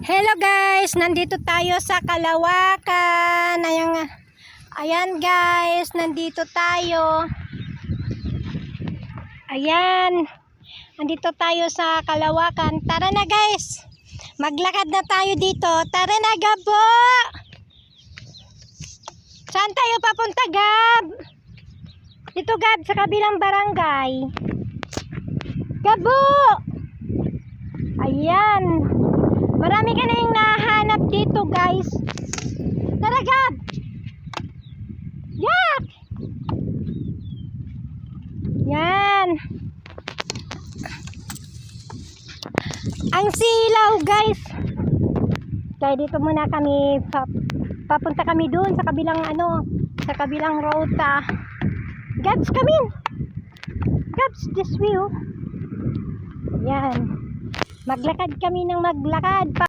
Hello guys, nandito tayo sa Kalawakan. Ayan guys, nandito tayo. Ayan, nandito tayo sa Kalawakan. Tara na guys, maglakad na tayo dito. Tara na Gabo. Saan tayo papunta Gab? Dito Gab, sa kabilang barangay. Gabo! Ayan. Marami ka na yung nahanap dito guys. Tara Gab! Yak! Yan. Ang silaw guys. Kaya dito muna kami papunta kami doon sa kabilang sa kabilang ruta. Gabs, come in. Gabs, this view. Yan. Maglakad kami ng maglakad.